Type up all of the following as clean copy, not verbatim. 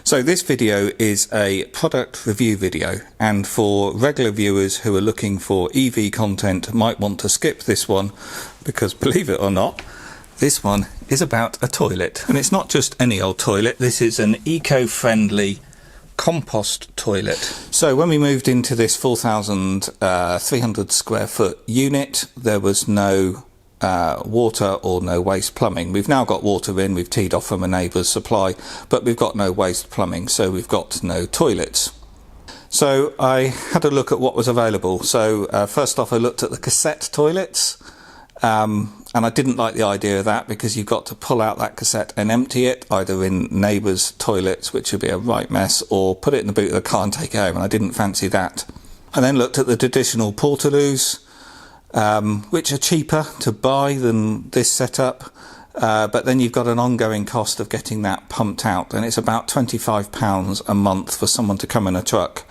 So this video is a product review video, and for regular viewers who are looking for EV content might want to skip this one, because believe it or not, this one is about a toilet. And it's not just any old toilet, this is an eco-friendly compost toilet. So when we moved into this 4,300 square foot unit, there was no water or no waste plumbing. We've now got water in, we've teed off from a neighbour's supply, but we've got no waste plumbing, so we've got no toilets. So I had a look at what was available. So first off, I looked at the cassette toilets, and I didn't like the idea of that, because you've got to pull out that cassette and empty it, either in neighbours' toilets, which would be a right mess, or put it in the boot of the car and take it home, and I didn't fancy that. I then looked at the traditional portaloos, which are cheaper to buy than this setup, but then you've got an ongoing cost of getting that pumped out, and it's about £25 a month for someone to come in a truck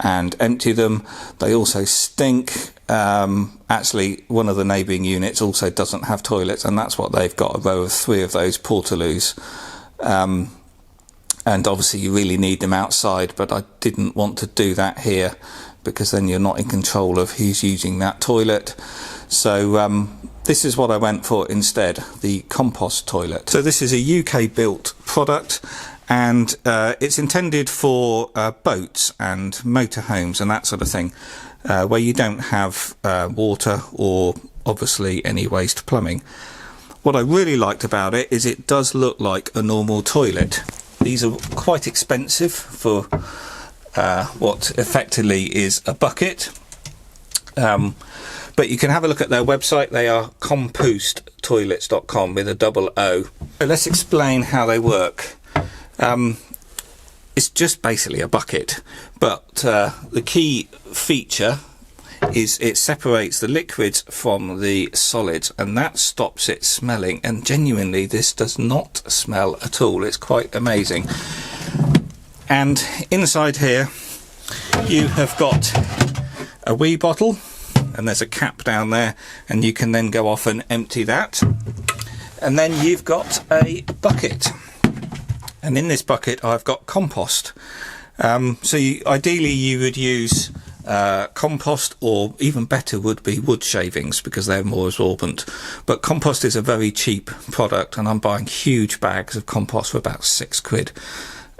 and empty them. They also stink. Actually, one of the neighbouring units also doesn't have toilets, and that's what they've got, a row of 3 of those portaloos. And obviously you really need them outside, but I didn't want to do that here, because then you're not in control of who's using that toilet. So this is what I went for instead, the compost toilet. So this is a UK built product, and it's intended for boats and motorhomes and that sort of thing, where you don't have water or obviously any waste plumbing. What I really liked about it is it does look like a normal toilet. These are quite expensive for what effectively is a bucket, but you can have a look at their website. They are compoosttoilets.com with a double O. So let's explain how they work. It's just basically a bucket, but the key feature is it separates the liquids from the solids, and that stops it smelling, and genuinely this does not smell at all. It's quite amazing. And inside here you have got a wee bottle, and there's a cap down there, and you can then go off and empty that. And then you've got a bucket, and in this bucket I've got compost. Ideally you would use compost, or even better would be wood shavings, because they're more absorbent. But compost is a very cheap product, and I'm buying huge bags of compost for about £6.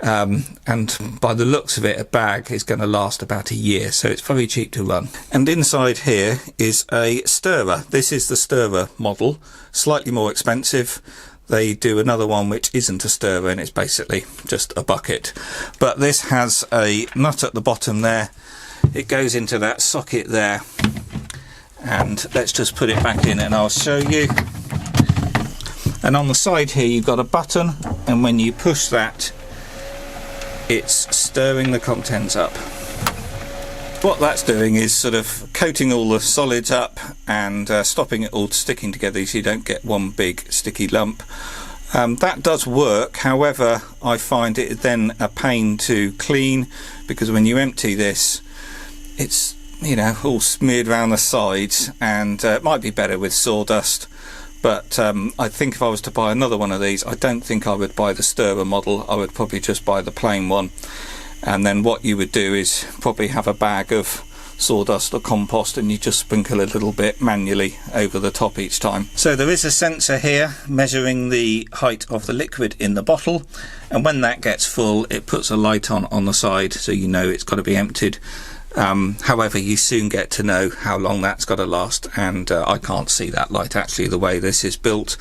And by the looks of it, a bag is going to last about a year, so it's very cheap to run. And inside here is a stirrer. This is the stirrer model, slightly more expensive. They do another one which isn't a stirrer, and it's basically just a bucket. But this has a nut at the bottom there. It goes into that socket there, and let's just put it back in and I'll show you. And on the side here you've got a button, and when you push that, it's stirring the contents up. What that's doing is sort of coating all the solids up and stopping it all sticking together, so you don't get one big sticky lump. That does work. However, I find it then a pain to clean, because when you empty this, it's, you know, all smeared around the sides, and it might be better with sawdust. But I think if I was to buy another one of these, I don't think I would buy the stirrer model. I would probably just buy the plain one. And then what you would do is probably have a bag of sawdust or compost, and you just sprinkle a little bit manually over the top each time. So there is a sensor here measuring the height of the liquid in the bottle, and when that gets full, it puts a light on the side, so you know it's got to be emptied. However, you soon get to know how long that's got to last, and I can't see that light actually the way this is built,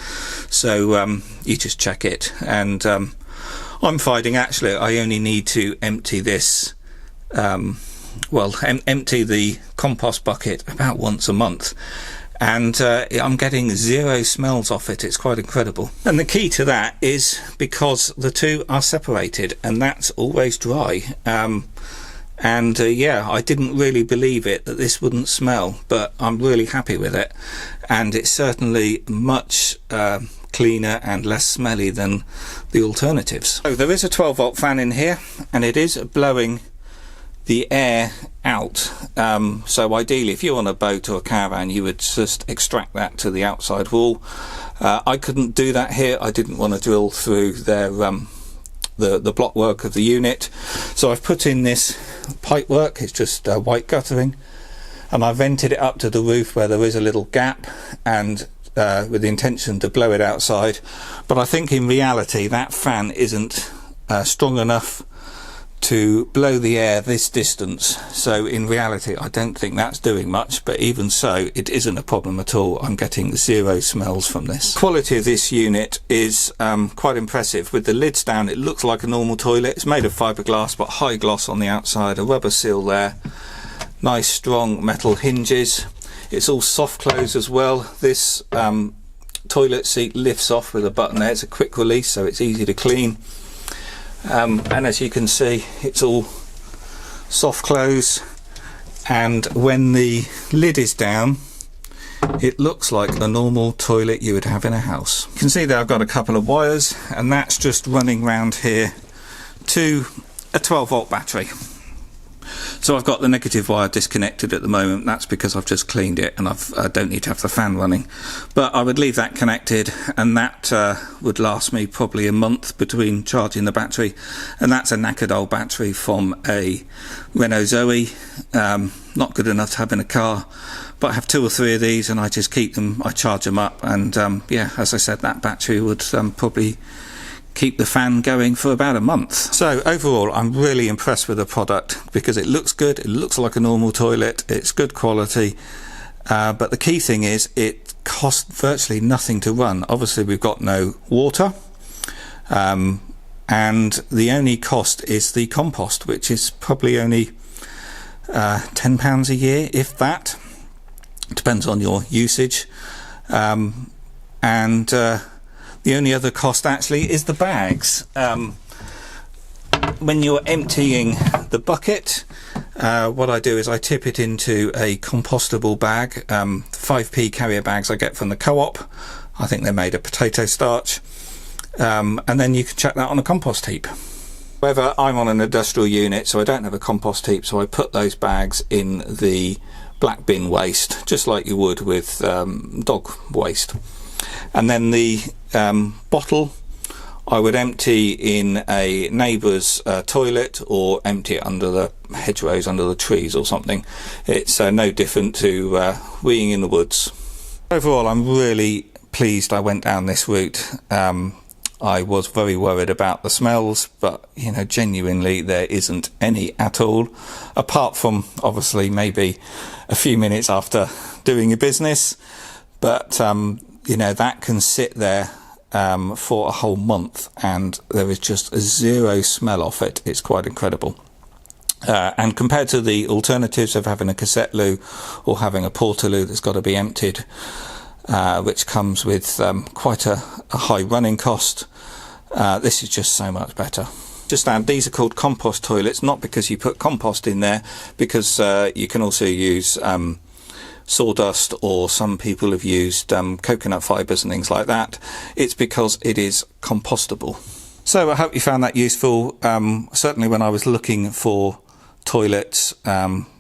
so you just check it. And I'm finding actually I only need to empty this, empty the compost bucket about once a month, and I'm getting 0 smells off it. It's quite incredible. And the key to that is because the two are separated, and that's always dry. Yeah, I didn't really believe it that this wouldn't smell, but I'm really happy with it, and it's certainly much cleaner and less smelly than the alternatives. So there is a 12-volt fan in here, and it is blowing the air out. So ideally, if you're on a boat or a caravan, you would just extract that to the outside wall. I couldn't do that here. I didn't want to drill through their the block work of the unit. So I've put in this pipe work. It's just white guttering, and I vented it up to the roof where there is a little gap, and with the intention to blow it outside. But I think in reality that fan isn't strong enough to blow the air this distance, so in reality I don't think that's doing much, but even so it isn't a problem at all. I'm getting zero smells from this. Quality of this unit is quite impressive. With the lids down, it looks like a normal toilet. It's made of fiberglass but high gloss on the outside, a rubber seal there, nice strong metal hinges. It's all soft close as well. This toilet seat lifts off with a button there. It's a quick release, so it's easy to clean. And as you can see, it's all soft close, and when the lid is down it looks like a normal toilet you would have in a house. You can see that I've got a couple of wires, and that's just running round here to a 12-volt battery. So I've got the negative wire disconnected at the moment. That's because I've just cleaned it and I don't need to have the fan running. But I would leave that connected, and that would last me probably a month between charging the battery. And that's a knackered old battery from a Renault Zoe. Not good enough to have in a car, but I have 2 or 3 of these and I just keep them, I charge them up, and yeah, as I said, that battery would probably keep the fan going for about a month. So overall I'm really impressed with the product because it looks good, it looks like a normal toilet, it's good quality, but the key thing is it costs virtually nothing to run. Obviously we've got no water, and the only cost is the compost, which is probably only £10 a year, if that. Depends on your usage, and the only other cost actually is the bags. When you're emptying the bucket, what I do is I tip it into a compostable bag, 5p carrier bags I get from the co-op. I think they're made of potato starch, and then you can chuck that on a compost heap. However, I'm on an industrial unit, so I don't have a compost heap, so I put those bags in the black bin waste, just like you would with dog waste. And then the bottle I would empty in a neighbour's toilet, or empty it under the hedgerows, under the trees or something. It's no different to weeing in the woods. Overall, I'm really pleased I went down this route. I was very worried about the smells, but you know, genuinely there isn't any at all, apart from obviously maybe a few minutes after doing your business. But you know, that can sit there for a whole month and there is just a zero smell off it. It's quite incredible. And compared to the alternatives of having a cassette loo or having a portaloo that's got to be emptied, which comes with quite a high running cost, this is just so much better. Just add, these are called compost toilets, not because you put compost in there, because you can also use sawdust, or some people have used coconut fibres and things like that. It's because it is compostable. So I hope you found that useful. Certainly when I was looking for toilets,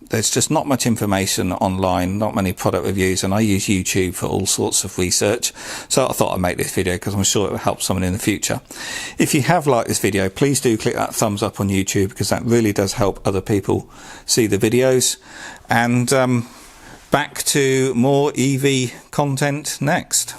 there's just not much information online, not many product reviews, and I use YouTube for all sorts of research. So I thought I'd make this video because I'm sure it will help someone in the future. If you have liked this video, please do click that thumbs up on YouTube, because that really does help other people see the videos. And back to more EV content next.